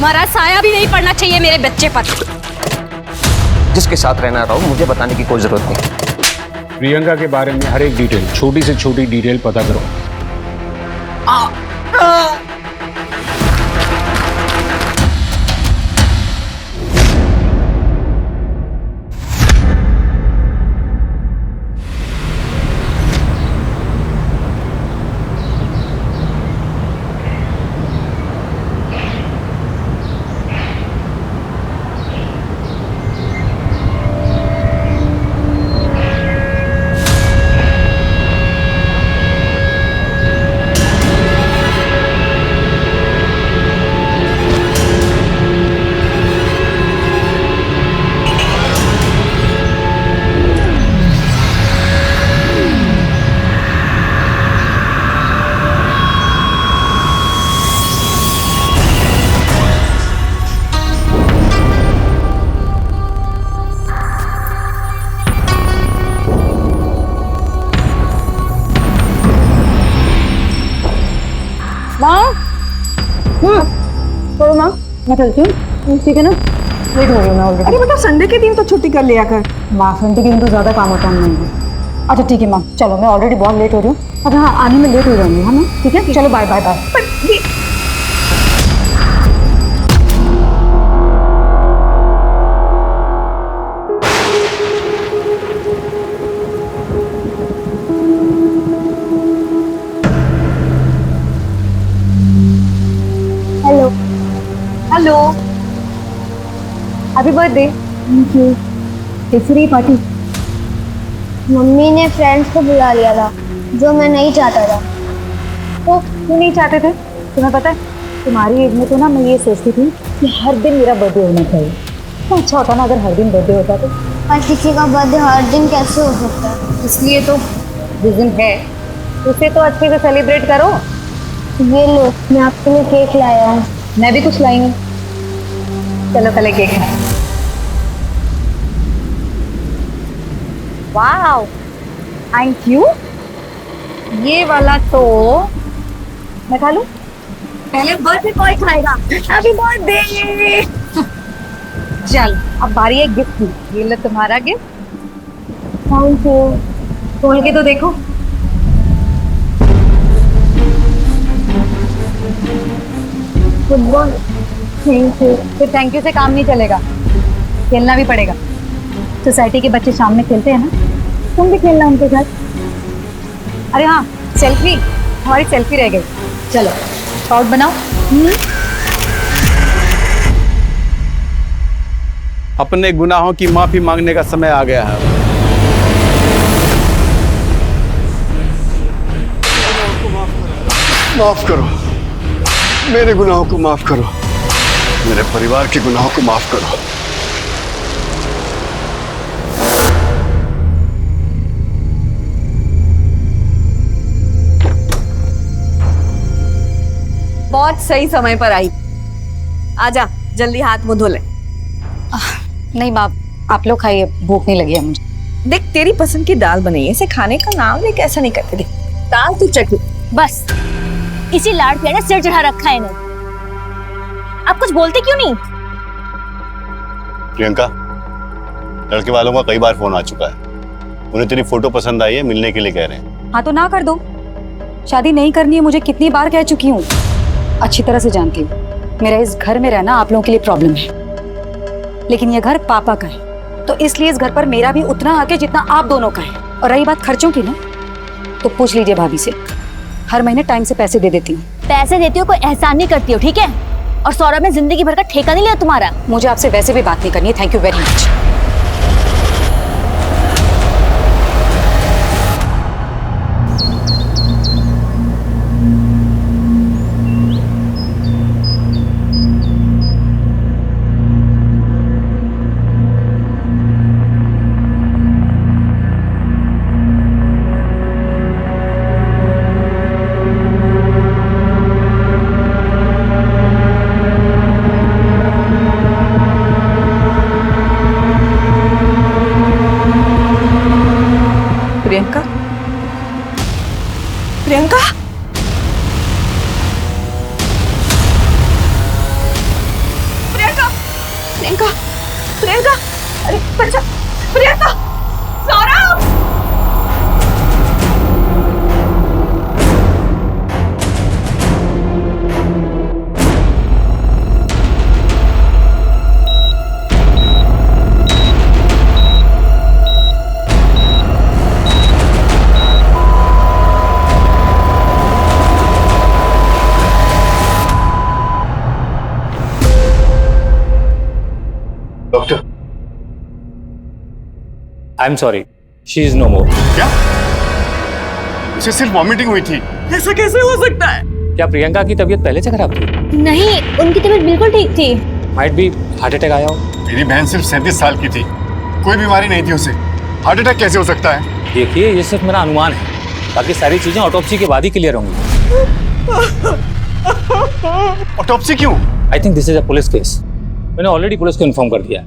तुम्हारा साया भी नहीं पड़ना चाहिए मेरे बच्चे पर। जिसके साथ रहना रहो, मुझे बताने की कोई जरूरत नहीं। प्रियंका के बारे में हर एक डिटेल, छोटी से छोटी डिटेल पता करो। चलो माँ, मैं चलती हूँ, ठीक है ना? लेट हो रही हूँ मैं ऑलरेडी। अरे बेटा, संडे के दिन तो छुट्टी कर लिया कर। माँ, संडे के दिन तो ज़्यादा काम होता है नहीं। अच्छा ठीक है माँ, चलो मैं ऑलरेडी बहुत लेट हो रही हूँ। अच्छा हाँ, आने में लेट हो जाऊँगी, है ना? ठीक है, चलो bye bye bye. Hello hello, happy birthday. Thank you. तीसरी पार्टी मम्मी ने फ्रेंड्स को बुला लिया था, जो मैं नहीं चाहता था। तो क्यों नहीं चाहते थे? तुम्हें पता है, तुम्हारी एज में तो ना मैं ये सोचती थी कि हर दिन मेरा बर्थडे होना चाहिए। तो अच्छा होता ना अगर हर दिन बर्थडे होता तो। पर किसी का बर्थडे हर दिन कैसे हो सकता है? इसलिए तो जिस दिन है उसे तो अच्छे से सेलिब्रेट करो। ये लो, मैं आपके लिए केक लाया हूँ। मैं भी कुछ लाई हूँ। चलो पहले केक खाएं। Wow, thank you. ये वाला तो मैं खा लूं? पहले बर्थडे बॉय खाएगा। Happy birthday. चल अब बारी है गिफ्ट की। ये लो तुम्हारा गिफ्ट। Thank you. खोल के तो देखो। फुटबॉल। Thank you. फिर थैंक यू से काम नहीं चलेगा, खेलना भी पड़ेगा। सोसाइटी के बच्चे शाम में खेलते हैं ना, तुम भी खेलना उनके साथ। अरे हाँ, सेल्फी, हमारी सेल्फी रह गई। चलो स्पाउट बनाओ। अपने गुनाहों की माफी मांगने का समय आ गया है। माफ करो, मेरे गुनाहों को माफ करो, मेरे परिवार के गुनाहों को माफ करो। बहुत सही समय पर आई। आजा, जल्दी हाथ मुंह धो ले। नहीं बाप, आप लोग खाइए, भूख नहीं लगी है मुझे। देख, तेरी पसंद की दाल बनी है, इसे खाने का नाम ले, कैसा नहीं करते। देख, दाल तू चख। बस इसी लाड़ प्यार ने सिर चढ़ा रखा है इन्हें। आप कुछ बोलते क्यों नहीं? प्रियंका, लड़के वालों का कई बार फोन आ चुका है, उन्हें तेरी फोटो पसंद आई है, मिलने के लिए कह रहे हैं। हाँ तो ना कर दो, शादी नहीं करनी है मुझे कितनी बार कह चुकी हूँ। अच्छी तरह से जानती हूँ मेरा इस घर में रहना आप लोगों के लिए प्रॉब्लम है, लेकिन ये घर पापा का है, तो इसलिए इस घर पर मेरा भी उतना हक है जितना आप दोनों का है। और रही बात खर्चों की ना, तो पूछ लीजिए भाभी से, हर महीने टाइम से पैसे दे देती हूँ। पैसे देती हो, कोई एहसान नहीं करती हो, ठीक है? और सौरभ में जिंदगी भर का ठेका नहीं लिया तुम्हारा। मुझे आपसे वैसे भी बात नहीं करनी है। Thank you very much. Priyanka, Priyanka, बच्चा Priyanka Saurabh doctor I am sorry, she is no more. क्या? इसे सिर्फ वॉमिटिंग हुई थी। ऐसा कैसे हो सकता है? क्या प्रियंका की तबीयत पहले से खराब थी? नहीं, उनकी तबीयत बिल्कुल ठीक थी। माइट भी हार्ट अटैक आया हो। मेरी बहन सिर्फ 37 साल की थी, कोई बीमारी नहीं थी उसे। हार्ट अटैक कैसे हो सकता है? देखिए, ये सिर्फ मेरा अनुमान है, बाकी सारी चीजें ऑटोप्सी के बाद ही क्लियर होंगी। ऑटोप्सी क्यों? I think this is a police case. मैंने ऑलरेडी पुलिस को इन्फॉर्म कर दिया है।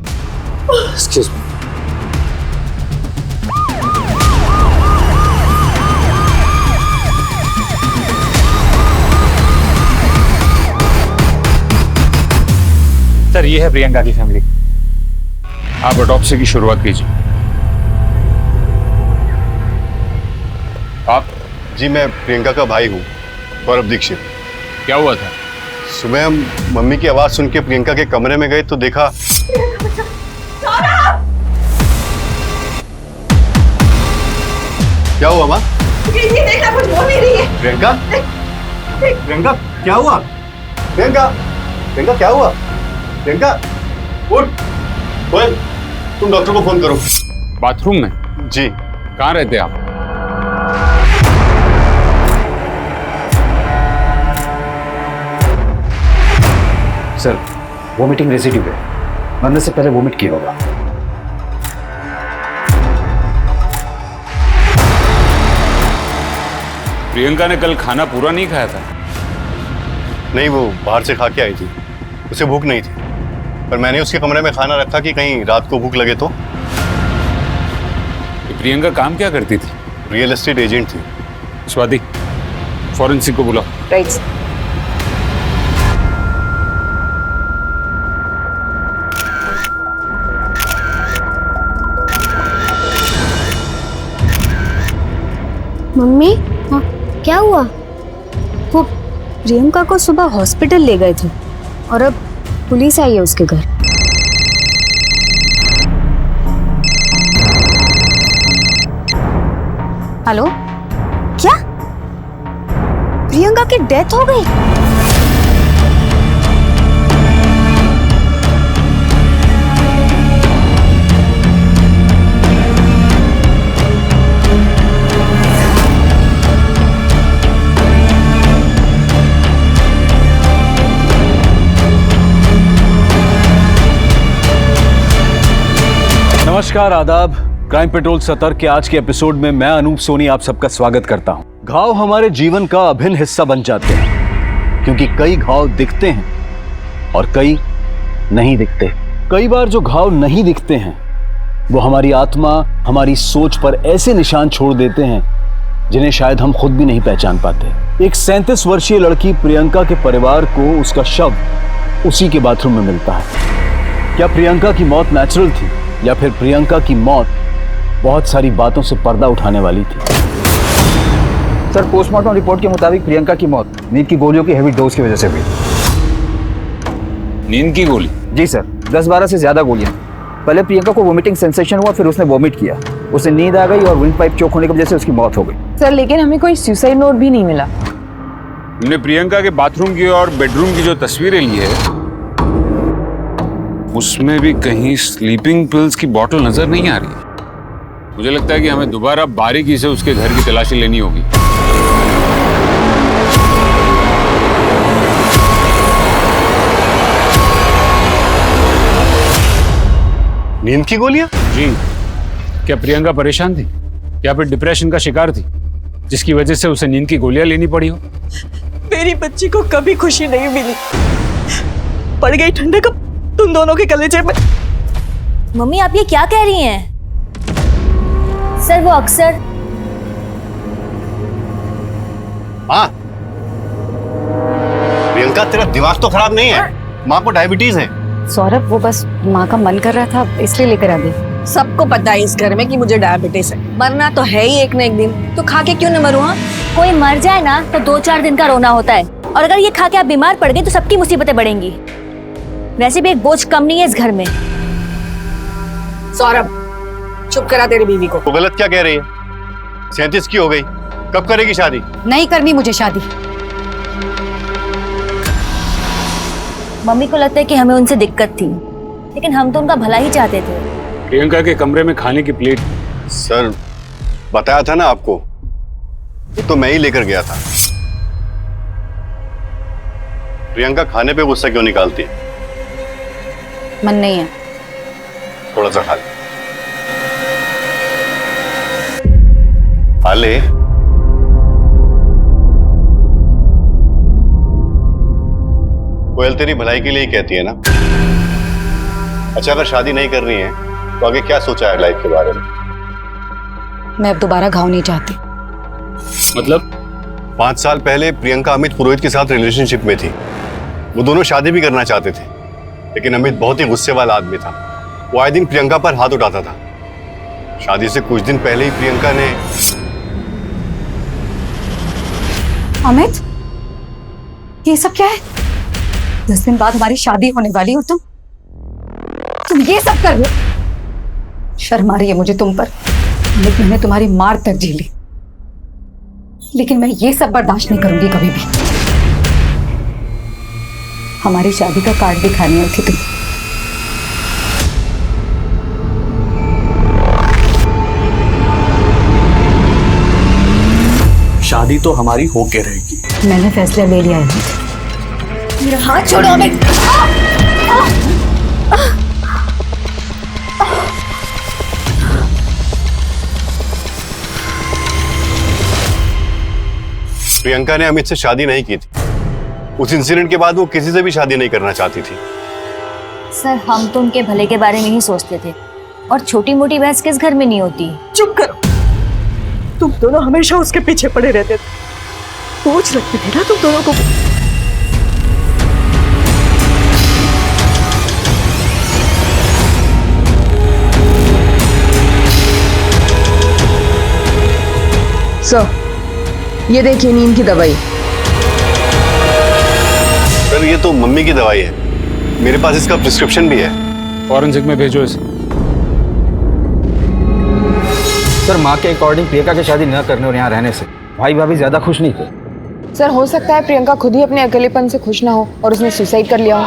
Excuse me. सर, ये है प्रियंका की फैमिली। आप ऑटोप्सी की शुरुआत कीजिए। आप? जी, मैं प्रियंका का भाई हूँ, गौरव दीक्षित। क्या हुआ था? सुबह हम मम्मी की आवाज सुन के प्रियंका के कमरे में गए तो देखा। क्या हुआ माँ? ये देखना, कुछ बोल नहीं रही है। प्रियंका? प्रियंका क्या हुआ? प्रियंका? प्रियंका क्या हुआ? प्रियंका उठ। ओए, तुम डॉक्टर को फोन करो। बाथरूम में? जी। कहाँ रहते आप? सर, वोमिटिंग रेसिड्यू है, मरने से पहले वोमिट किया होगा। प्रियंका ने कल खाना पूरा नहीं खाया था? नहीं, वो बाहर से खा के आई थी, उसे भूख नहीं थी, पर मैंने उसके कमरे में खाना रखा कि कहीं रात को भूख लगे तो। प्रियंका काम क्या करती थी? रियल एस्टेट एजेंट थी। स्वाति, फॉरेंसिक को बुलाओ। राइट। मम्मी, हाँ, क्या हुआ? वो प्रियंका को सुबह हॉस्पिटल ले गए थे और अब पुलिस आई है उसके घर। हेलो, क्या प्रियंका की डेथ हो गई? नमस्कार, आदाब। क्राइम पेट्रोल सतर्क के आज के एपिसोड में मैं अनूप सोनी आप सबका स्वागत करता हूं। घाव हमारे जीवन का अभिन्न हिस्सा बन जाते हैं, क्योंकि कई घाव दिखते हैं और कई नहीं दिखते। कई बार जो घाव नहीं दिखते हैं वो हमारी आत्मा, हमारी सोच पर ऐसे निशान छोड़ देते हैं जिन्हें शायद हम खुद भी नहीं पहचान पाते। एक 37 वर्षीय लड़की प्रियंका के परिवार को उसका शव उसी के बाथरूम में मिलता है। क्या प्रियंका की मौत नेचुरल थी या फिर प्रियंका की मौत बहुत सारी बातों से पर्दा उठाने वाली थी? सर, पोस्टमार्टम रिपोर्ट के मुताबिक प्रियंका की मौत नींद की गोलियों की हेवी डोज की वजह से हुई। नींद की गोली? जी सर, 10-12 से ज्यादा गोलियां। पहले प्रियंका को वोमिटिंग सेंसेशन हुआ, फिर उसने वोमिट किया, उसे नींद आ गई और विंड पाइप चोक होने की वजह से उसकी मौत हो गई। सर, लेकिन हमें कोई सुसाइड नोट भी नहीं मिला। हमने प्रियंका के बाथरूम की और बेडरूम की जो तस्वीरें ली है उसमें भी कहीं स्लीपिंग पिल्स की बोतल नजर नहीं आ रही है। मुझे लगता है कि हमें दोबारा बारीकी से उसके घर की तलाशी लेनी होगी। नींद की गोलियां? जी। क्या प्रियंका परेशान थी या फिर डिप्रेशन का शिकार थी जिसकी वजह से उसे नींद की गोलियां लेनी पड़ी हो? मेरी बच्ची को कभी खुशी नहीं मिली, पड़ गई ठंडक तुम दोनों के कलेजे में। मम्मी, आप ये क्या कह रही हैं? सर, वो अक्सर हाँ, प्रियंका तेरा दिमाग तो खराब नहीं है, माँ को डायबिटीज है। सौरभ, वो बस माँ का मन कर रहा था इसलिए लेकर आ गई। सबको पता है इस घर में कि मुझे डायबिटीज है, मरना तो है ही एक न एक दिन, तो खा के क्यों न मरूं? हाँ, कोई मर जाए ना तो 2-4 दिन का रोना होता है, और अगर ये खा के आप बीमार पड़ गए तो सबकी मुसीबतें बढ़ेंगी। वैसे भी एक बोझ कम नहीं है इस घर में। सौरभ, चुप करा तेरी बीवी को। वो गलत क्या कह रही है? 37 की हो गई, कब करेगी शादी? नहीं करनी मुझे शादी। मम्मी को लगता है कि हमें उनसे दिक्कत थी, लेकिन हम तो उनका भला ही चाहते थे। प्रियंका के कमरे में खाने की प्लेट। सर, बताया था ना आपको, ये तो मैं ही लेकर गया था। प्रियंका खाने पे गुस्सा क्यों निकालती है? मन नहीं है। थोड़ा सा खा ले। खा ले। कोयल तेरी भलाई के लिए ही कहती है ना। अच्छा, अगर शादी नहीं करनी है तो आगे क्या सोचा है लाइफ के बारे में? मैं अब दोबारा घाव नहीं चाहती। मतलब 5 साल पहले प्रियंका अमित पुरोहित के साथ रिलेशनशिप में थी। वो दोनों शादी भी करना चाहते थे, लेकिन अमित बहुत ही गुस्से वाला आदमी था। वो आए दिन प्रियंका पर हाथ उठाता था। शादी से कुछ दिन पहले ही प्रियंका ने। अमित, ये सब क्या है? 10 दिन बाद हमारी शादी होने वाली और तुम ये सब कर रहे हो? शर्म आ रही है मुझे तुम पर। अमित, मैंने तुम्हारी मार तक झेली, लेकिन मैं ये सब बर्दाश्त नहीं करूंगी कभी भी। हमारी शादी का कार्ड भी खाने आई थी तुम। शादी तो हमारी होके रहेगी। मैंने फैसला ले लिया है। मेरा हाथ छोड़ो अमित। प्रियंका ने अमित से शादी नहीं की थी। उस इंसिडेंट के बाद वो किसी से भी शादी नहीं करना चाहती थी। सर, हम तो उनके भले के बारे में ही सोचते थे, और छोटी मोटी बहस किस घर में नहीं होती। चुप करो। तुम दोनों हमेशा उसके पीछे पड़े रहते थे। बोझ लगती थी ना तुम दोनों को। सर, ये देखिए नींद की दवाई। सर, ये तो मम्मी की दवाई है। मेरे पास इसका प्रिस्क्रिप्शन भी है। फॉरेंसिक में भेजो इसे। सर, माँ के अकॉर्डिंग प्रियंका की शादी न करने और यहाँ रहने से भाई भाभी ज्यादा खुश नहीं थे। सर, हो सकता है प्रियंका खुद ही अपने अकेलेपन से खुश ना हो और उसने सुसाइड कर लिया हो।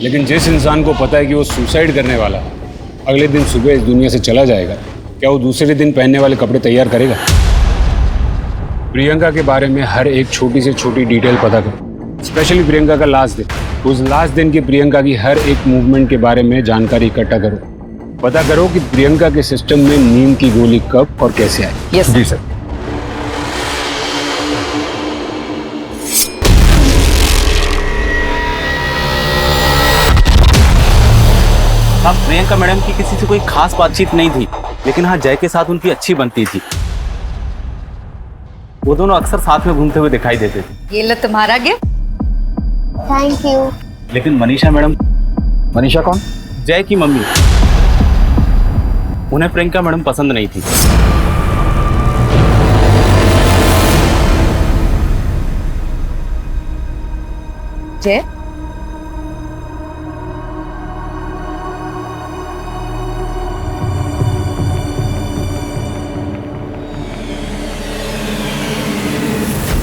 लेकिन जिस इंसान को पता है कि वो सुसाइड करने वाला है, अगले दिन सुबह इस दुनिया से चला जाएगा, क्या वो दूसरे दिन पहनने वाले कपड़े तैयार करेगा? प्रियंका के बारे में हर एक छोटी से छोटी डिटेल पता करो, स्पेशली प्रियंका का लास्ट दिन। उस लास्ट दिन की प्रियंका की हर एक मूवमेंट के बारे में जानकारी इकट्ठा करो। पता करो कि प्रियंका के सिस्टम में नींद की गोली कब और कैसे आई। यस जी सर। हाँ, प्रियंका मैडम की किसी से कोई खास बातचीत नहीं थी, लेकिन हाँ, जय के साथ उनकी अच्छी बनती थी। वो दोनों अक्सर साथ में घूमते हुए दिखाई देते थे। ये लो तुम्हारा गिफ्ट। Thank you. लेकिन मनीषा मैडम। मनीषा कौन? जय की मम्मी। उन्हें प्रियंका मैडम पसंद नहीं थी। जय,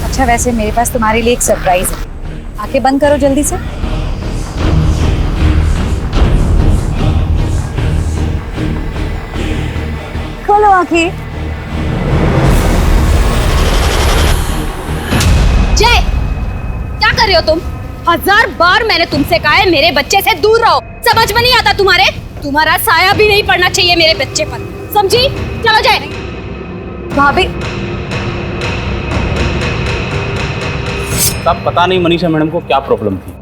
अच्छा, वैसे मेरे पास तुम्हारे लिए एक सरप्राइज है। आंखें बंद करो जल्दी से। खोलो आंखें। जय, क्या कर रहे हो तुम? 1000 बार मैंने तुमसे कहा है मेरे बच्चे से दूर रहो। समझ में नहीं आता तुम्हारे? तुम्हारा साया भी नहीं पड़ना चाहिए मेरे बच्चे पर, समझी? चलो जय। भाभी, तब पता नहीं मनीषा मैडम को क्या प्रॉब्लम थी।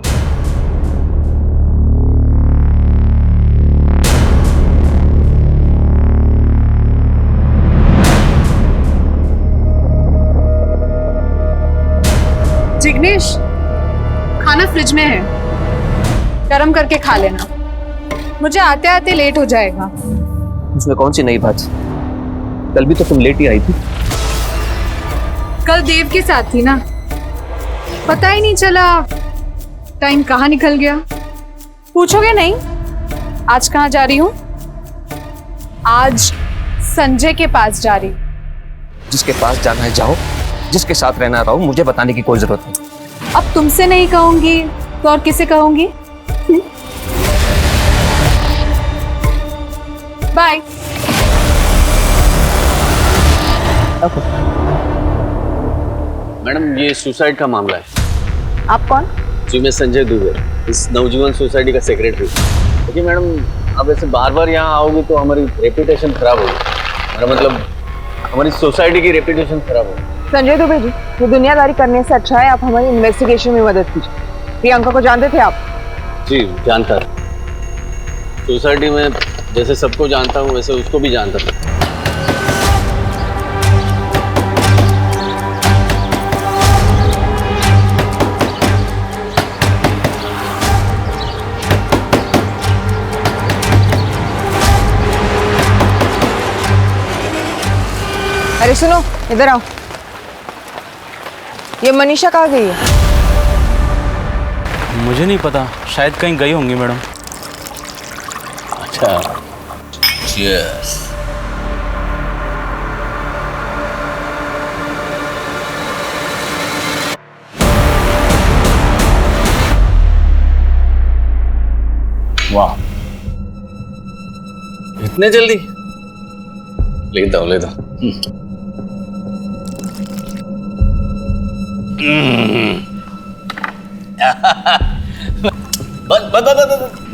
जिग्नेश, खाना फ्रिज में है, गरम करके खा लेना। मुझे आते आते लेट हो जाएगा। उसमें कौन सी नई बात? कल भी तो तुम लेट ही आई थी। कल देव के साथ थी ना, पता ही नहीं चला टाइम कहाँ निकल गया। पूछोगे नहीं आज कहाँ जा रही हूँ? आज संजय के पास जा रही हूँ। जिसके पास जाना है जाओ, जिसके साथ रहना रहो, मुझे बताने की कोई जरूरत नहीं। अब तुमसे नहीं कहूंगी तो और किसे कहूंगी? बाय। मैडम ये सुसाइड का मामला है। आप कौन? जी मैं संजय दुबे, इस नवजीवन सोसाइटी का सेक्रेटरी। देखिए मैडम, अब ऐसे बार बार यहाँ आओगे तो हमारी रेपुटेशन खराब होगी। मेरा मतलब हमारी सोसाइटी की रेपुटेशन खराब होगी। संजय दुबे जी, ये दुनियादारी करने से अच्छा है आप हमारी इन्वेस्टिगेशन में मदद कीजिए। प्रियंका को जानते थे आप? जी जानता था। सोसाइटी में जैसे सबको जानता हूँ वैसे उसको भी जानता था। अरे सुनो, इधर आओ। ये मनीषा कहाँ गई है? मुझे नहीं पता, शायद कहीं गई होंगी मैडम। अच्छा Cheers. वाह, इतने जल्दी? लेता हूँ लेता हूँ।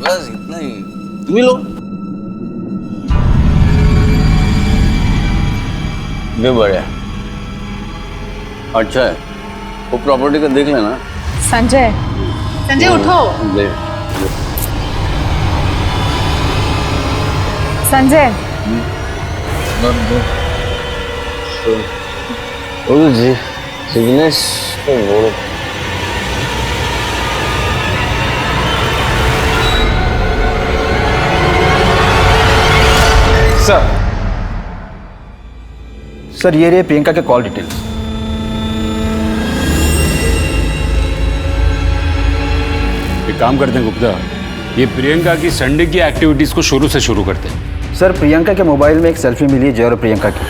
बस इतना ही, तुम ही लो। ये बढ़िया, अच्छा है। वो प्रॉपर्टी का देख लेना। संजय, संजय उठो। ले। संजय जी सिग्नेश को बोलो। सर ये रही प्रियंका के कॉल डिटेल्स। एक काम करते हैं गुप्ता, ये प्रियंका की संडे की एक्टिविटीज को शुरू से शुरू करते हैं। सर प्रियंका के मोबाइल में एक सेल्फी मिली है जय और प्रियंका की।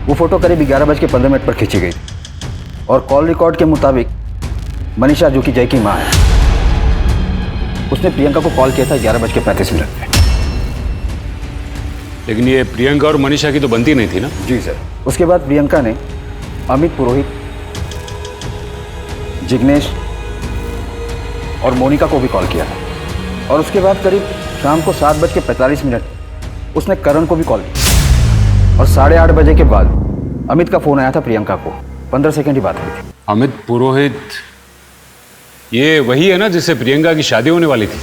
वो फोटो करीब 11:15 पर खींची गई और कॉल रिकॉर्ड के मुताबिक मनीषा जो कि जय की मां है, उसने प्रियंका को कॉल किया था 11:35 पे। लेकिन ये प्रियंका और मनीषा की तो बनती नहीं थी ना? जी सर। उसके बाद प्रियंका ने अमित पुरोहित, जिग्नेश और मोनिका को भी कॉल किया था और उसके बाद करीब शाम को 7:45 उसने करण को भी कॉल किया और 8:30 बजे के बाद अमित का फोन आया था प्रियंका को। 15 सेकंड ही बात हुई थी। अमित पुरोहित ये वही है ना जिससे प्रियंका की शादी होने वाली थी?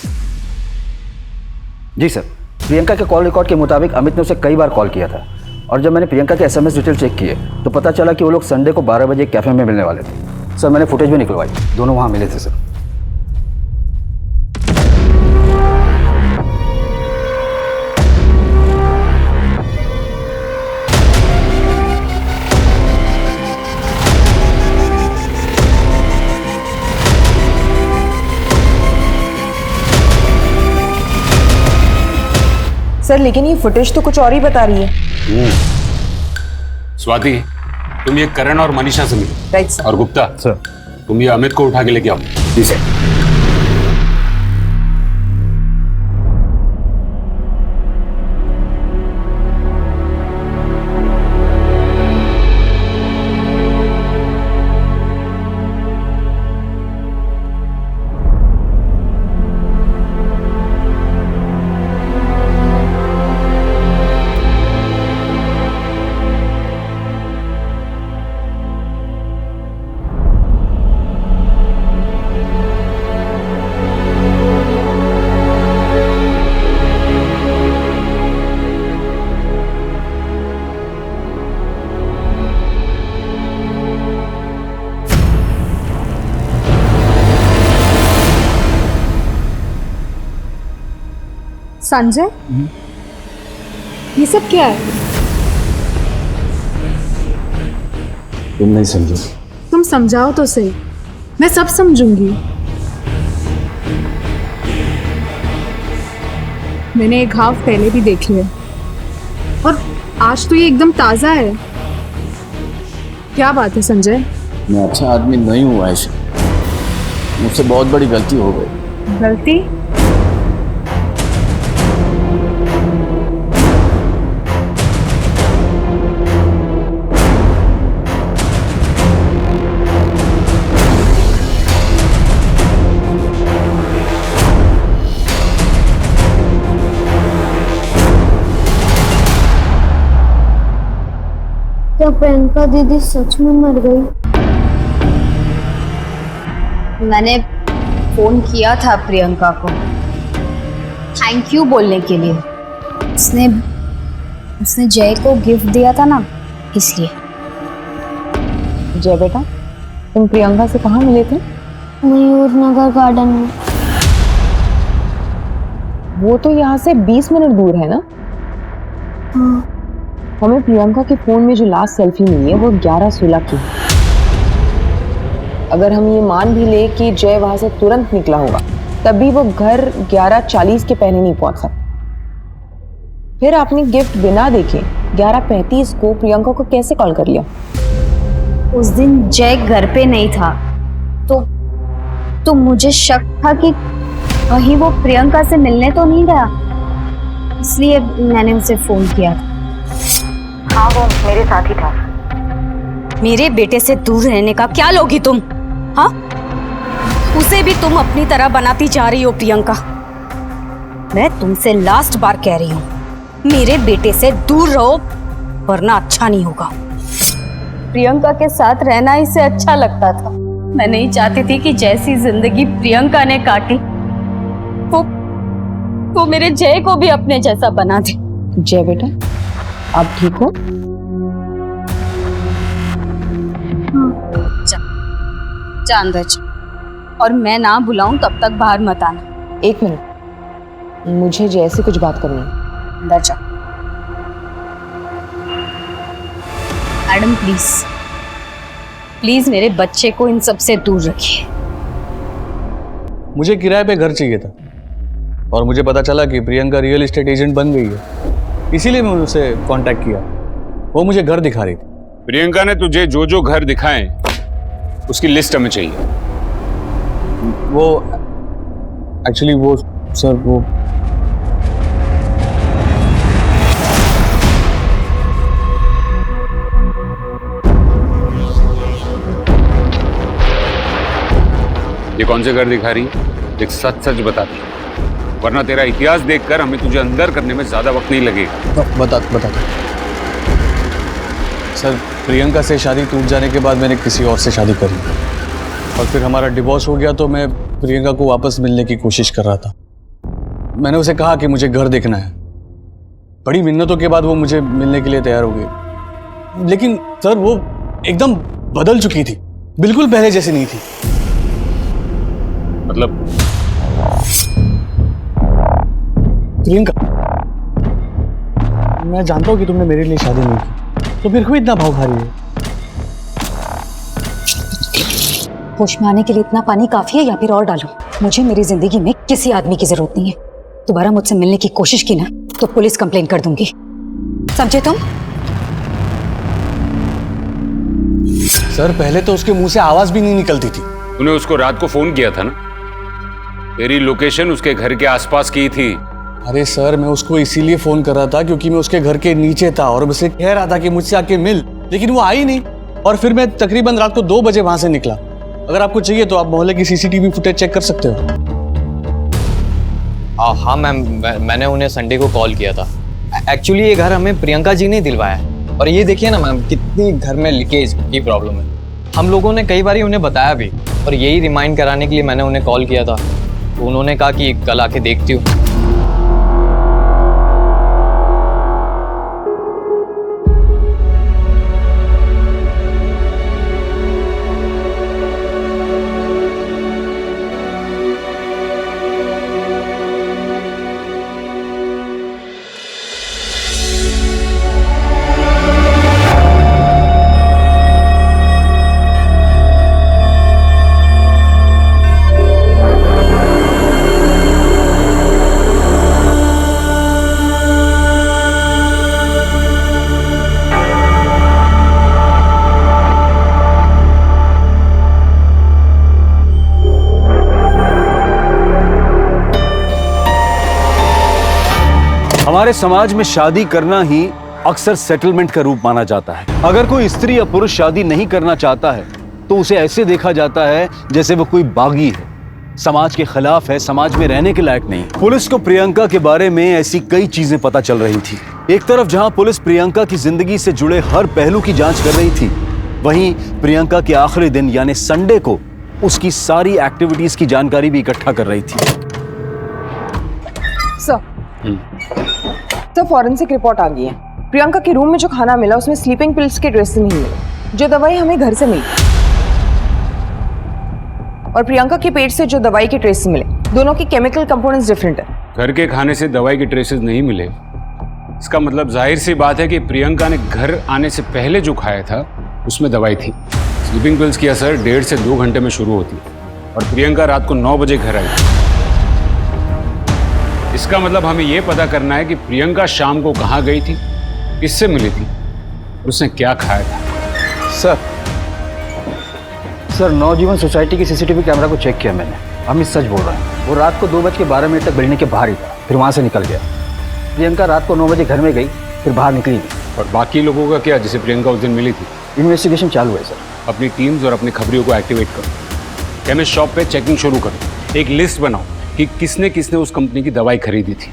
जी सर। प्रियंका के कॉल रिकॉर्ड के मुताबिक अमित ने उसे कई बार कॉल किया था और जब मैंने प्रियंका के SMS डिटेल चेक किए तो पता चला कि वो लोग संडे को 12 बजे कैफे में मिलने वाले थे। सर मैंने फुटेज भी निकलवाई, दोनों वहां मिले थे सर। सर लेकिन ये फुटेज तो कुछ और ही बता रही है। स्वाति, तुम ये करण और मनीषा से मिलो। Right sir. और गुप्ता सर, तुम ये अमित को उठा के लेके आओ। जी सर। संजय, ये सब क्या है? तुम नहीं समझो। तुम समझाओ तो सही, मैं सब समझूंगी। मैंने एक घाव पहले भी देख लिया और आज तो ये एकदम ताजा है। क्या बात है संजय? मैं अच्छा आदमी नहीं हूँ आयशा, मुझसे बहुत बड़ी गलती हो गई। गलती? क्या प्रियंका दीदी सच में मर गई? मैंने फोन किया था प्रियंका को थैंक यू बोलने के लिए। उसने जय को गिफ्ट दिया था ना, इसलिए। जय बेटा, तुम प्रियंका से कहाँ मिले थे? मयूर नगर गार्डन में। वो तो यहाँ से 20 मिनट दूर है ना? हाँ। हमें प्रियंका के फोन में जो लास्ट सेल्फी मिली है वो 11/16 की है। अगर हम ये मान भी ले कि जय वहां से तुरंत निकला होगा, तब भी वो घर 11:40 के पहले नहीं पहुंच सकता। फिर आपने गिफ्ट बिना देखे 11:35 को प्रियंका को कैसे कॉल कर लिया? उस दिन जय घर पे नहीं था, तो मुझे शक था कि कहीं वो प्रियंका से मिलने तो नहीं गया, इसलिए मैंने उसे फोन किया था। हाँ, वो मेरे साथ ही था। मेरे बेटे से दूर रहने का क्या लोगी तुम? हाँ, उसे भी तुम अपनी तरह बनाती जा रही हो प्रियंका। मैं तुमसे लास्ट बार कह रही हूँ, मेरे बेटे से दूर रहो वरना अच्छा नहीं होगा। प्रियंका के साथ रहना इसे अच्छा लगता था। मैं नहीं चाहती थी कि जैसी जिंदगी प्रियंका ने काटी वो मेरे जय को भी अपने जैसा बना दे। जय बेटा, आप ठीक हो? जा अंदर जा, और मैं ना बुलाऊं तब तक बाहर मत आना। 1 मिनट, मुझे जय से कुछ बात करनी है। अंदर जा। मैडम प्लीज मेरे बच्चे को इन सब से दूर रखिए। मुझे किराए पे घर चाहिए था और मुझे पता चला कि प्रियंका रियल एस्टेट एजेंट बन गई है, इसीलिए मैंने उसे कांटेक्ट किया। वो मुझे घर दिखा रही थी। प्रियंका ने तुझे जो जो घर दिखाए उसकी लिस्ट हमें चाहिए। वो एक्चुअली वो सर वो ये कौन से घर दिखा रही है? एक सच सच बता दे, वरना तेरा इतिहास देखकर हमें तुझे अंदर करने में ज्यादा वक्त नहीं लगेगा। बता सर, प्रियंका से शादी टूट जाने के बाद मैंने किसी और से शादी करी और फिर हमारा डिवोर्स हो गया, तो मैं प्रियंका को वापस मिलने की कोशिश कर रहा था। मैंने उसे कहा कि मुझे घर देखना है। बड़ी मिन्नतों के बाद वो मुझे मिलने के लिए तैयार हो गई, लेकिन सर वो एकदम बदल चुकी थी, बिल्कुल पहले जैसी नहीं थी। मतलब प्रियंका, मैं जानता हूँ कि तुमने मेरे लिए शादी नहीं की, तो फिर क्यों इतना भाव खा रही है? होश में आने के लिए इतना पानी काफी है या फिर और डालूं? मुझे मेरी जिंदगी में किसी आदमी की जरूरत नहीं है। दोबारा मुझसे मिलने की कोशिश की ना तो पुलिस कंप्लेन कर दूंगी, समझे तुम? सर, पहले तो उसके मुंह से आवाज भी नहीं निकलती थी। तूने उसको रात को फोन किया था ना? तेरी लोकेशन उसके घर के आसपास की थी। अरे सर, मैं उसको इसीलिए फोन कर रहा था क्योंकि मैं उसके घर के नीचे था और उसे कह रहा था कि मुझसे आके मिल, लेकिन वो आई नहीं। और फिर मैं तकरीबन रात को 2 बजे वहां से निकला। अगर आपको चाहिए तो आप मोहल्ले की सीसीटीवी फुटेज चेक कर सकते हो। हाँ मैम, मैंने उन्हें संडे को कॉल किया था। एक्चुअली ये घर हमें प्रियंका जी ने दिलवाया है। और ये देखिए ना मैम, कितनी घर में लीकेज की प्रॉब्लम है। हम लोगों ने कई बार उन्हें बताया भी, और यही रिमाइंड कराने के लिए मैंने उन्हें कॉल किया था। तो उन्होंने कहा कि कल आके देखती हूँ। हमारे समाज में शादी करना ही अक्सर सेटलमेंट का रूप माना जाता है। अगर कोई स्त्री या पुरुष शादी नहीं करना चाहता है तो उसे ऐसे देखा जाता है जैसे वो कोई बागी है, समाज के खिलाफ है, समाज में रहने के लायक नहीं। पुलिस को प्रियंका के बारे में ऐसी कई चीजें पता चल रही थी। एक तरफ जहां पुलिस प्रियंका की जिंदगी से जुड़े हर पहलू की जांच कर रही थी, वहीं प्रियंका के आखिरी दिन यानी संडे को उसकी सारी एक्टिविटीज की जानकारी भी इकट्ठा कर रही थी। सर फॉरेंसिक रिपोर्ट आ गई है। प्रियंका के रूम में जो खाना मिला उसमें स्लीपिंग पिल्स के ट्रेस नहीं मिले, जो दवाई हमें घर से मिली, और प्रियंका के पेट से जो दवाई के ट्रेस मिले, दोनों की केमिकल कंपोनेंट्स डिफरेंट है। घर के खाने से दवाई के ट्रेसेस नहीं मिले, इसका मतलब जाहिर सी बात है कि प्रियंका ने घर आने से पहले जो खाया था उसमें दवाई थी। स्लीपिंग पिल्स की असर 1.5 से 2 घंटे में शुरू होती है और प्रियंका रात को 9 बजे घर आई। इसका मतलब हमें यह पता करना है कि प्रियंका शाम को कहाँ गई थी, किससे मिली थी, उसने क्या खाया था। सर नवजीवन सोसाइटी की सीसीटीवी कैमरा को चेक किया मैंने। अमित सच बोल रहा है। वो रात को 2:12 तक बिल्डिंग के बाहर ही था, फिर वहाँ से निकल गया। प्रियंका रात को 9 बजे घर में गई, फिर बाहर निकली नहीं। और बाकी लोगों का क्या, जिसे प्रियंका उस दिन मिली थी? इन्वेस्टिगेशन चालू है सर। अपनी टीम्स और अपनी खबरियों को एक्टिवेट करो, केमिस्ट शॉप पे चेकिंग शुरू करो, एक लिस्ट बनाओ कि किसने किसने उस कंपनी की दवाई खरीदी थी।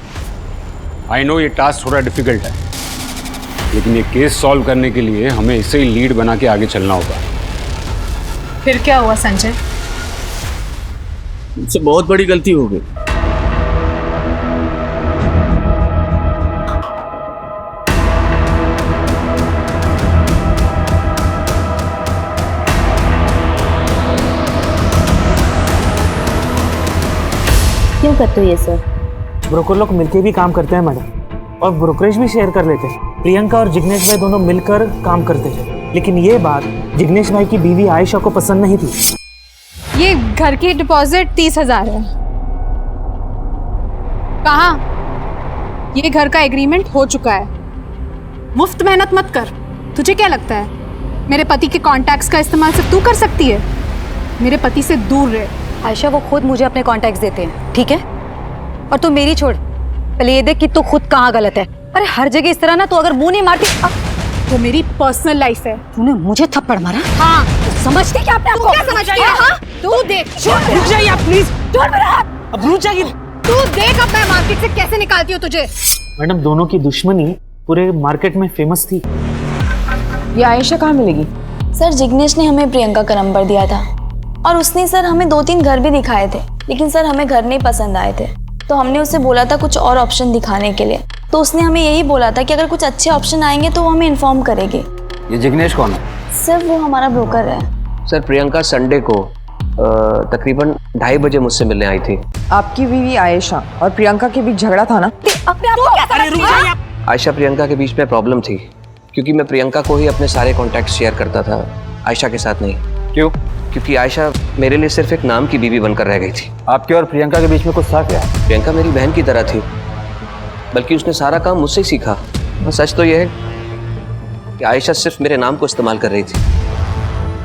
आई नो ये टास्क थोड़ा डिफिकल्ट है, लेकिन ये केस सॉल्व करने के लिए हमें इसे ही लीड बना के आगे चलना होगा। फिर क्या हुआ संजय? मुझसे बहुत बड़ी गलती हो गई। क्यों करते हो ये सर? ब्रोकर लोग मिलके भी काम करते हैं मैडम, और ब्रोकरेज भी शेयर कर लेते हैं। प्रियंका और जिग्नेश भाई दोनों मिलकर काम करते थे, लेकिन ये बात जिग्नेश भाई की बीवी आयशा को पसंद नहीं थी। ये घर की डिपॉजिट 30,000 है। कहाँ? ये घर का एग्रीमेंट हो चुका है। मुफ्त मेहनत मत कर। तुझे क्या लगता है मेरे पति के कॉन्टैक्ट्स का इस्तेमाल सिर्फ तू कर सकती है? मेरे पति से दूर रहे। आयशा वो खुद मुझे अपने कॉन्टैक्ट्स देते हैं, ठीक है? और तू मेरी छोड़, पहले ये देख कि तू खुद कहाँ गलत है। अरे हर जगह इस तरह ना, तू अगर मुंह नहीं मारती। वो मेरी पर्सनल लाइफ है। तूने मुझे थप्पड़ मारा? हाँ। समझती क्या अपने आप को? क्या समझ रही है? हाँ? तू देख, रुक जाइए आप प्लीज। छोड़ मेरा हाथ। अब रुक जाइए। तू देख अब मैं मार्केट से कैसे निकालती हूँ तुझे। मैडम दोनों की दुश्मनी पूरे मार्केट में फेमस थी। ये आयशा कहाँ मिलेगी? सर जिग्नेश ने हमें प्रियंका का नंबर दिया था और उसने सर हमें 2-3 घर भी दिखाए थे, लेकिन सर हमें घर नहीं पसंद आए थे। तो हमने उसे बोला था कुछ और ऑप्शन दिखाने के लिए, तो उसने हमें यही बोला था कि अगर कुछ अच्छे ऑप्शन आएंगे तो वो हमें इन्फॉर्म करेगी। ये जिग्नेश कौन है? सर वो हमारा ब्रोकर है। सर प्रियंका संडे को तकरीबन 2:30 बजे मुझसे मिलने आई थी। आपकी बीवी आयशा और प्रियंका के बीच झगड़ा था ना? अपने आप को क्या समझती है? आयशा प्रियंका के बीच में प्रॉब्लम थी, क्योंकि मैं प्रियंका को ही अपने सारे कॉन्टैक्ट शेयर करता था, आयशा के साथ नहीं। क्यों? क्योंकि आयशा मेरे लिए सिर्फ एक नाम की बीवी बनकर रह गई थी। आपके और प्रियंका के बीच में कुछ था क्या? प्रियंका मेरी बहन की तरह थी, बल्कि उसने सारा काम मुझसे ही सीखा। और सच तो यह है कि आयशा सिर्फ मेरे नाम को इस्तेमाल कर रही थी,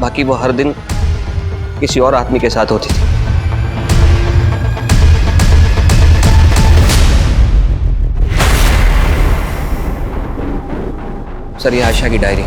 बाकी वो हर दिन किसी और आदमी के साथ होती थी। सर ये आयशा की डायरी।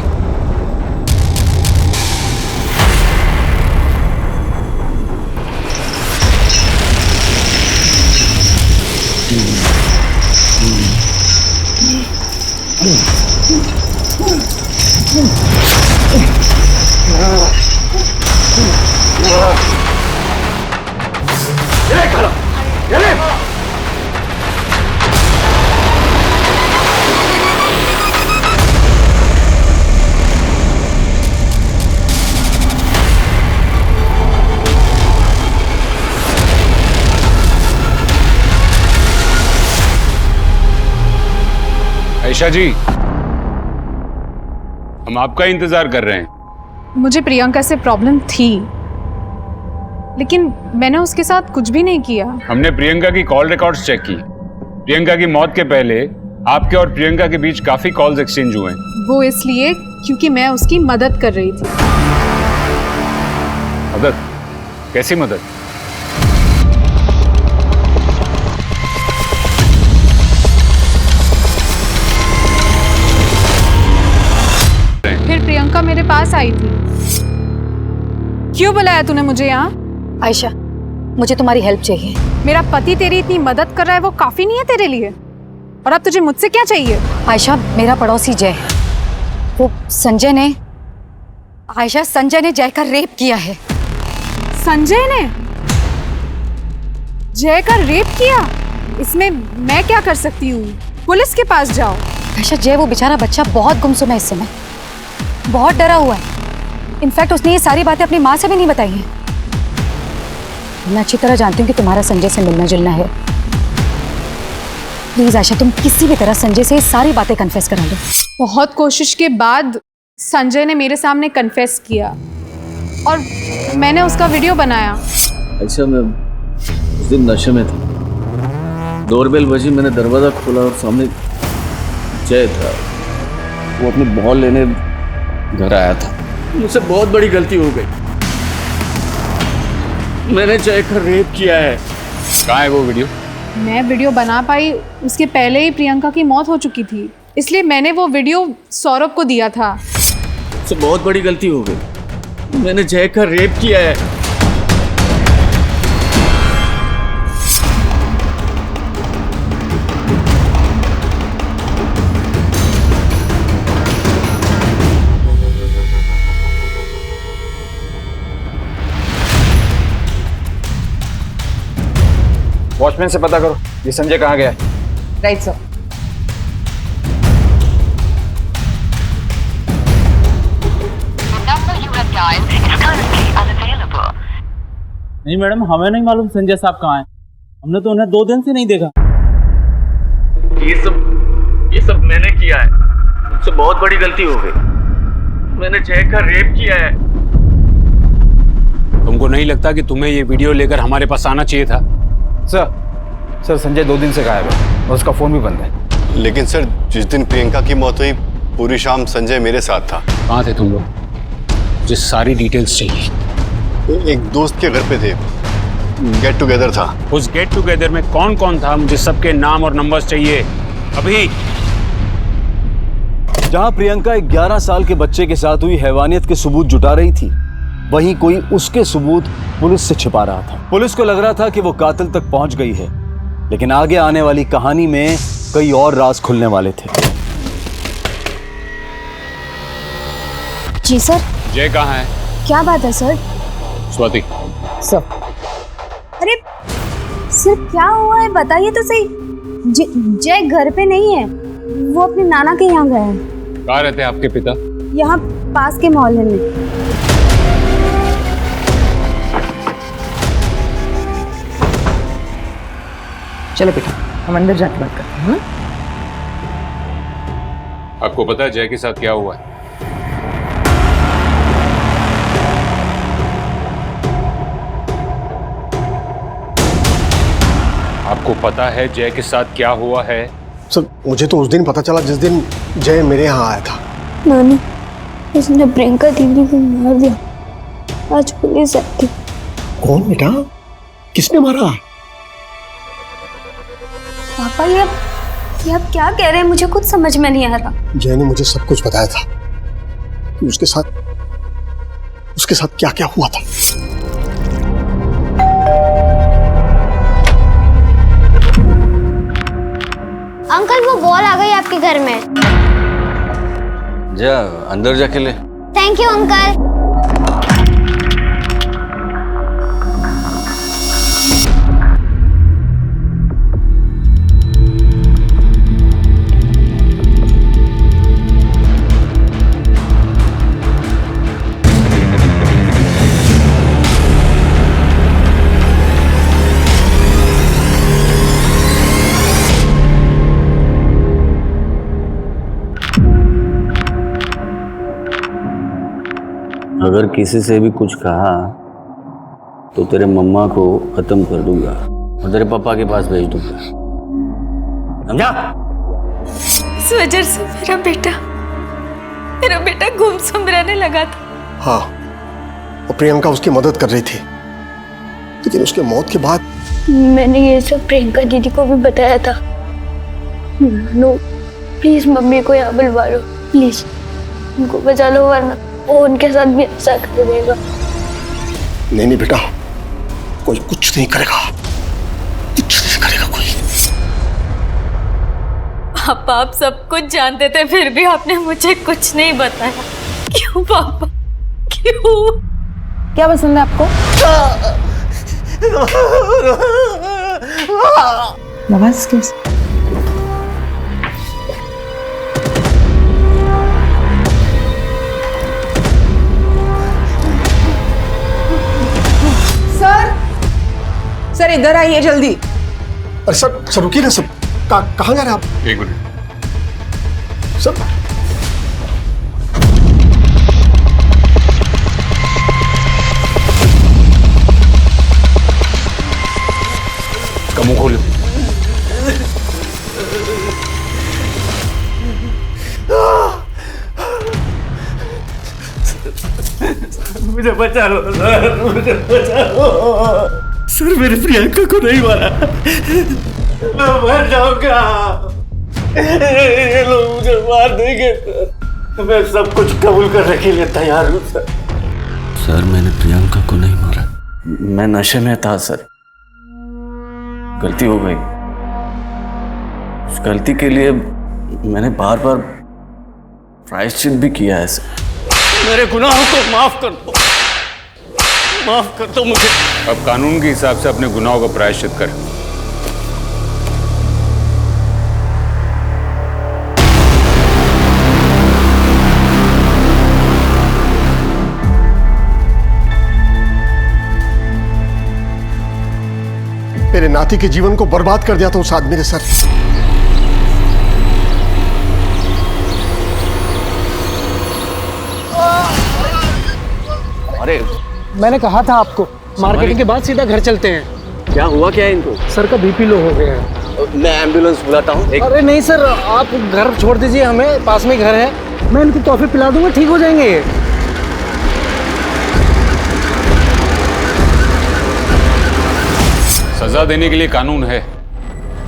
आयशा जी, हम आपका इंतजार कर रहे हैं। मुझे प्रियंका से प्रॉब्लम थी, लेकिन मैंने उसके साथ कुछ भी नहीं किया। हमने प्रियंका की कॉल रिकॉर्ड्स चेक की। प्रियंका की मौत के पहले आपके और प्रियंका के बीच काफी कॉल्स एक्सचेंज हुए हैं। वो इसलिए क्योंकि मैं उसकी मदद कर रही थी। मदद? कैसी मदद? मेरे पास आई थी। क्यों बुलाया तूने मुझे यहाँ? आयशा, मुझे तुम्हारी हेल्प चाहिए। मेरा पति तेरी इतनी मदद कर रहा है, वो काफी नहीं है तेरे लिए? और अब तुझे मुझसे क्या चाहिए? आयशा, मेरा पड़ोसी जय है, वो संजय ने जय का रेप किया है। संजय ने जय का रेप किया? इसमें मैं क्या कर सकती हूँ? पुलिस के पास जाओ। आयशा, जय वो बेचारा बच्चा बहुत गुमसुम है इस समय, बहुत डरा हुआ है। इनफैक्ट उसने ये सारी बातें अपनी माँ से भी नहीं बताई हैं। मैं अच्छी तरह जानती हूँ कि तुम्हारा संजय से मिलना जुलना है। प्लीज आयशा, तुम किसी भी तरह संजय से ये सारी बातें कन्फेस करा लो। बहुत कोशिश के बाद संजय ने मेरे सामने कन्फेस किया और मैंने उसका वीडियो बनाया। अच्छा, मैं उस दिन नशे में था, डोरबेल बजी, मैंने दरवाजा खोला और सामने जय था। वो अपनी बॉल लेने घर आया था। मुझसे बहुत बड़ी गलती हो गई, मैंने जय का रेप किया है। कहाँ है वो वीडियो? मैं वीडियो बना पाई उसके पहले ही प्रियंका की मौत हो चुकी थी, इसलिए मैंने वो वीडियो सौरभ को दिया था। मुझसे बहुत बड़ी गलती हो गई, मैंने जय का रेप किया है। वॉचमैन से पता करो ये संजय कहाँ गया है। Right sir. नहीं मैडम, हमें नहीं मालूम संजय साहब कहाँ हैं। हमने तो उन्हें 2 दिन से नहीं देखा। ये सब मैंने किया है, मुझसे बहुत बड़ी गलती हो गई, मैंने जय का रेप किया है। तुमको नहीं लगता कि तुम्हें ये वीडियो लेकर हमारे पास आना चाहिए था? सर संजय 2 दिन से गायब है और उसका फोन भी बंद है। लेकिन सर, जिस दिन प्रियंका की मौत हुई पूरी शाम संजय मेरे साथ था। कहाँ थे तुम लोग? मुझे सारी डिटेल्स चाहिए। एक दोस्त के घर पे थे, गेट टुगेदर था। उस गेट टुगेदर में कौन कौन था? मुझे सबके नाम और नंबर्स चाहिए अभी। जहां प्रियंका एक 11 साल के बच्चे के साथ हुई हैवानियत के सबूत जुटा रही थी, वहीं कोई उसके सबूत पुलिस से छिपा रहा था। पुलिस को लग रहा था कि वो कातिल तक पहुंच गई है, लेकिन आगे आने वाली कहानी में कई और राज खुलने वाले थे। जी सर। जय कहाँ है? क्या बात है सर? स्वाति। सर। अरे सर, क्या हुआ है बताइए तो सही। जय घर पे नहीं है, वो अपने नाना के यहाँ गया है। कहाँ रहते हैं आपके पिता? यहाँ पास के मोहल्ले में। चलो बेटा, हम अंदर जाके बात करते हैं। आपको पता है जय के साथ क्या हुआ है? आपको पता है जय के साथ क्या हुआ है? सर, मुझे तो उस दिन पता चला जिस दिन जय मेरे यहाँ आया था। नानी, उसने प्रियंका दीदी को मार दिया। आज पुलिस आई थी। कौन बेटा? किसने मारा? पापा, ये आप क्या कह रहे हैं? मुझे कुछ समझ में नहीं आ रहा। जय ने मुझे सब कुछ बताया था कि उसके साथ क्या क्या हुआ था। अंकल, वो बॉल आ गई आपके घर में। जा अंदर जाके ले। Thank you uncle. अगर किसी से भी कुछ कहा तो तेरे मम्मा को खत्म कर दूंगा और तेरे पापा के पास भेज दूंगा, समझा? इस वजह से मेरा बेटा गुमसुम रहने लगा था। हाँ, और प्रियंका उसकी मदद कर रही थी, लेकिन उसके मौत के बाद मैंने ये सब प्रियंका दीदी को भी बताया था। नो, प्लीज मम्मी को यहाँ बुलवा लो, प्लीज उनको बचा लो, वरना वो उनके साथ भी ऐसा कर देगा। नहीं नहीं बेटा, कोई कुछ नहीं करेगा, कुछ नहीं करेगा कोई। पापा आप सब कुछ जानते थे फिर भी आपने मुझे कुछ नहीं बताया। क्यों पापा, क्यों? क्या पसंद है आपको? नवाज किस? सर इधर आइए जल्दी। अरे सर रुकिए ना सर, कहाँ जा रहे हैं आप? एक मिनट सर। इसका मुंह खोलो। मुझे बचा लो सर, मुझे बचा लो सर। मेरी प्रियंका को नहीं मारा, मैं मर जाऊंगा। ये लोग मुझे मार देंगे सर। मैं सब कुछ कबूल करने के लिए तैयार हूँ सर। सर मैंने प्रियंका को नहीं मारा, मैं नशे में था सर। गलती हो गई, उस गलती के लिए मैंने बार बार प्रायश्चित भी किया है सर। मेरे गुनाहों को माफ कर दो, माफ कर दो मुझे। अब कानून के हिसाब से अपने गुनाहों का प्रायश्चित कर। मेरे नाती के जीवन को बर्बाद कर दिया था उस आदमी ने सर। अरे मैंने कहा था आपको, मार्केटिंग के बाद सीधा घर चलते हैं। क्या हुआ क्या है इनको? सर का बीपी लो हो गया है। मैं एम्बुलेंस बुलाता हूँ। अरे नहीं सर, आप घर छोड़ दीजिए, हमें पास में घर है। मैं इनको टॉफी पिला दूंगा, ठीक हो जाएंगे ये। सजा देने के लिए कानून है,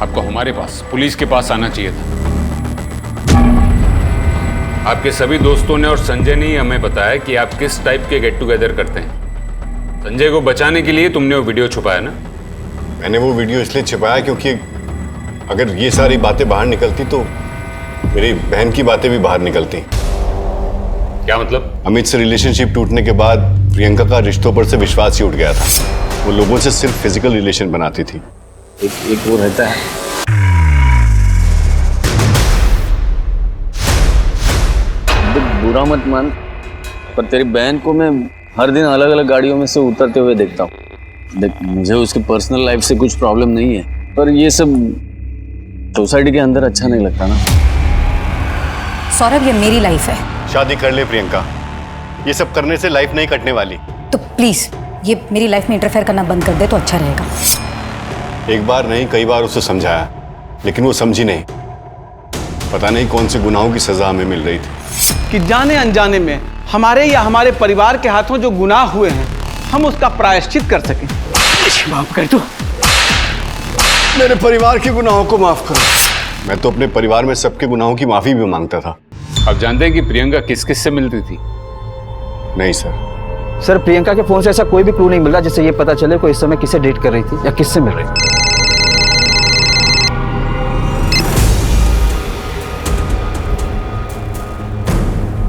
आपको हमारे पास, पुलिस के पास आना चाहिए था। आपके सभी दोस्तों ने और संजय ने ही हमें बताया कि आप किस टाइप के गेट टुगेदर करते हैं। संजय को बचाने के लिए तुमने वो वीडियो छुपाया ना? मैंने वो वीडियो इसलिए छुपाया क्योंकि अगर ये सारी बातें बाहर निकलती तो मेरी बहन की बातें भी बाहर निकलती। क्या मतलब? अमित से रिलेशनशिप टूटने के बाद प्रियंका का रिश्तों पर से विश्वास ही उठ गया था। वो लोगों से सिर्फ फिजिकल रिलेशन बनाती थी। एक वो रहता है, बुरा मत मान, पर तेरी बहन को मैं हर दिन अलग अलग गाड़ियों में से उतरते हुए देखता हूँ। देख, मुझे उसके पर्सनल लाइफ से कुछ प्रॉब्लम नहीं है, पर ये सब सोसाइटी के अंदर अच्छा नहीं लगता ना। सौरभ, ये मेरी लाइफ है। शादी कर ले प्रियंका, ये सब करने से लाइफ नहीं कटने वाली। तो प्लीज ये मेरी लाइफ में इंटरफेयर करना बंद कर दे तो अच्छा रहेगा। एक बार नहीं कई बार उसे समझाया, लेकिन वो समझी नहीं। पता नहीं कौन से गुनाहों की सजा हमें मिल रही थी कि जाने अनजाने में हमारे या हमारे परिवार के हाथों जो गुनाह हुए हैं, हम उसका प्रायश्चित कर सकें। माफ कर दो, मेरे परिवार के गुनाहों को माफ करो। मैं तो अपने परिवार में सबके गुनाहों की माफी भी मांगता था। आप जानते हैं कि प्रियंका किस किस से मिलती थी? नहीं सर। सर, प्रियंका के फोन से ऐसा कोई भी क्लू नहीं मिल रहा जिससे ये पता चले कोई इस समय किससे डेट कर रही थी या किससे मिल रही थी।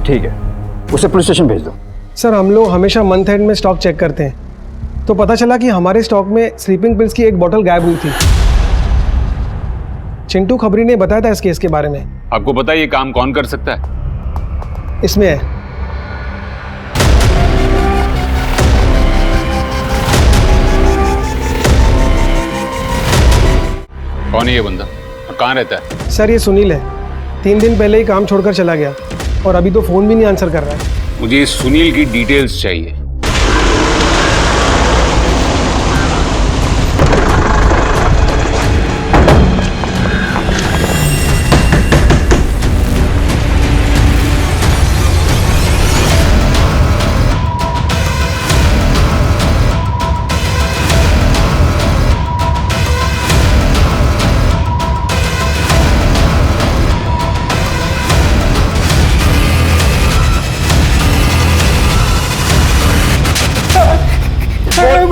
ठीक है, उसे पुलिस स्टेशन भेज दो। सर, हम लोग हमेशा मंथ एंड में स्टॉक चेक करते हैं, तो पता चला कि हमारे स्टॉक में स्लीपिंग पिल्स की एक बोतल गायब हुई थी। चिंटू खबरी ने बताया था इस केस के बारे में। आपको पता है ये काम कौन कर सकता है? इसमें है। कौन है ये बंदा और कहाँ रहता है? सर, ये सुनील है। 3 दिन पहले ही काम छोड़कर चला गया और अभी तो फोन भी नहीं आंसर कर रहा है। मुझे सुनील की डिटेल्स चाहिए।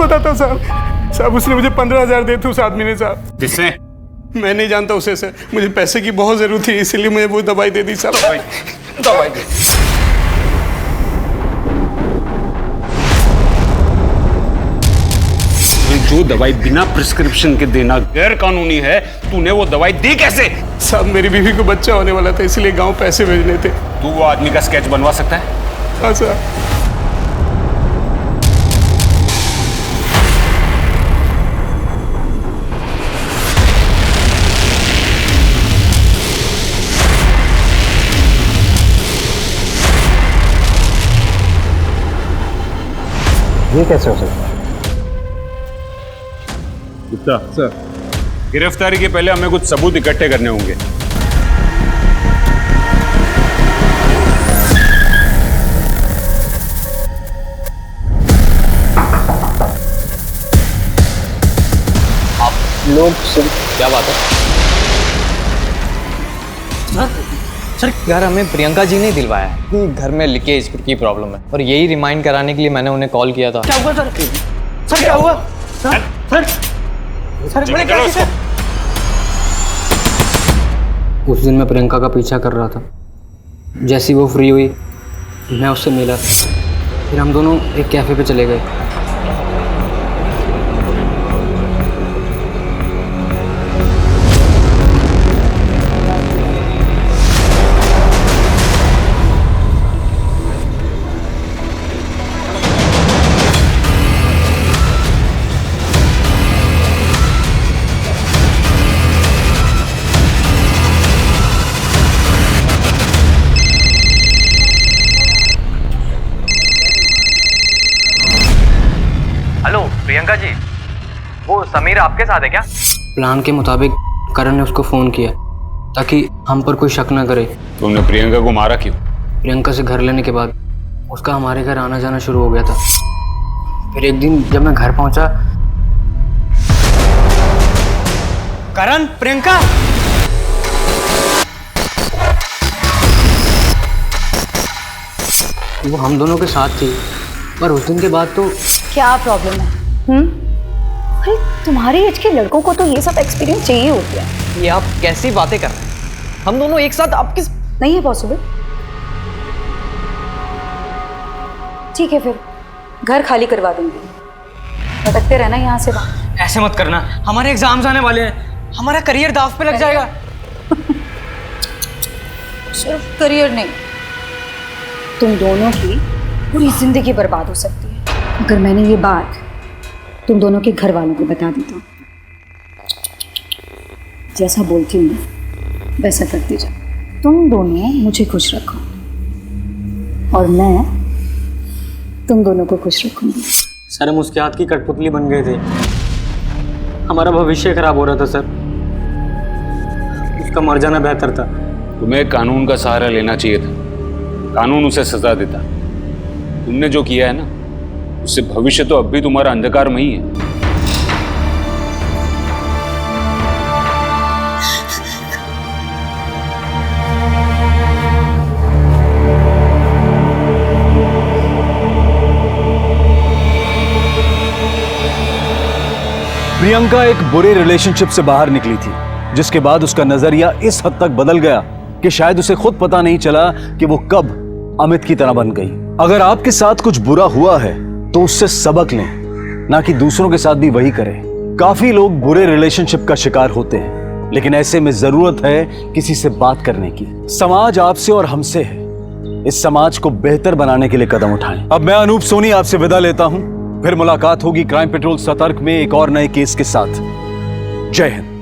बताता हूँ साहब। साहब उसने मुझे 15,000 दिए थे उस आदमी ने साहब। किसने? मैं नहीं जानता उसे सर, मुझे पैसे की बहुत जरूरत थी इसलिए मुझे वो दवाई दे दी साहब। दवाई दे। जो दवाई बिना प्रिस्क्रिप्शन के देना गैर कानूनी है, तूने वो दवाई दी कैसे? साहब मेरी बीवी को बच्चा होने वाला था इसलिए गांव पैसे भेजने थे। तू वो आदमी का स्केच बनवा सकता है? हाँ साहब। ये कैसे हो सकता है? गुप्ता सर, गिरफ्तारी के पहले हमें कुछ सबूत इकट्ठे करने होंगे। आप लोग क्या बात है? सर यार, हमें प्रियंका जी ने दिलवाया है कि घर में लीकेज की प्रॉब्लम है, और यही रिमाइंड कराने के लिए मैंने उन्हें कॉल किया था। क्या हुआ सर? सर क्या हुआ? सर सर मैंने क्या किया? उस दिन मैं प्रियंका का पीछा कर रहा था। जैसी वो फ्री हुई मैं उससे मिला, फिर हम दोनों एक कैफ़े पे चले गए। प्रियंका जी, वो समीर आपके साथ है क्या? प्लान के मुताबिक करण ने उसको फोन किया ताकि हम पर कोई शक ना करे। तुमने प्रियंका को मारा क्यों? प्रियंका से घर लेने के बाद उसका हमारे घर आना जाना शुरू हो गया था। फिर एक दिन जब मैं घर पहुंचा, करण, प्रियंका, वो हम दोनों के साथ थी, पर उस दिन के बाद तो क्या प्रॉब्लम है? अरे तुम्हारी एज के लड़कों को तो ये सब एक्सपीरियंस चाहिए होती है। ये आप कैसी बातें कर रहे हैं? हम दोनों एक साथ, आप किस? नहीं है पॉसिबल। ठीक है, फिर घर खाली करवा दूंगी, भटकते रहना यहाँ से वहाँ। ऐसे मत करना, हमारे एग्जाम्स आने वाले हैं, हमारा करियर दाव पे लग जाएगा। सिर्फ करियर नहीं, तुम दोनों की पूरी जिंदगी बर्बाद हो सकती है अगर मैंने ये बात तुम दोनों के घर वालों को बता देता हूँ। जैसा बोलती हूँ वैसा करते जाओ। तुम दोनों मुझे खुश रखो और मैं तुम दोनों को खुश रखूंगी। सर, हम उसके हाथ की कठपुतली बन गए थे, हमारा भविष्य खराब हो रहा था सर। उसका मर जाना बेहतर था। तुम्हें कानून का सहारा लेना चाहिए था, कानून उसे सजा देता। तुमने जो किया है ना, उससे भविष्य तो अब भी तुम्हारा अंधकार में ही है। प्रियंका एक बुरे रिलेशनशिप से बाहर निकली थी, जिसके बाद उसका नजरिया इस हद तक बदल गया कि शायद उसे खुद पता नहीं चला कि वो कब अमित की तरह बन गई। अगर आपके साथ कुछ बुरा हुआ है तो उससे सबक लें, ना कि दूसरों के साथ भी वही करें। काफी लोग बुरे रिलेशनशिप का शिकार होते हैं, लेकिन ऐसे में जरूरत है किसी से बात करने की। समाज आपसे और हमसे है, इस समाज को बेहतर बनाने के लिए कदम उठाएं। अब मैं अनूप सोनी आपसे विदा लेता हूं, फिर मुलाकात होगी क्राइम पेट्रोल सतर्क में एक और नए केस के साथ। जय हिंद।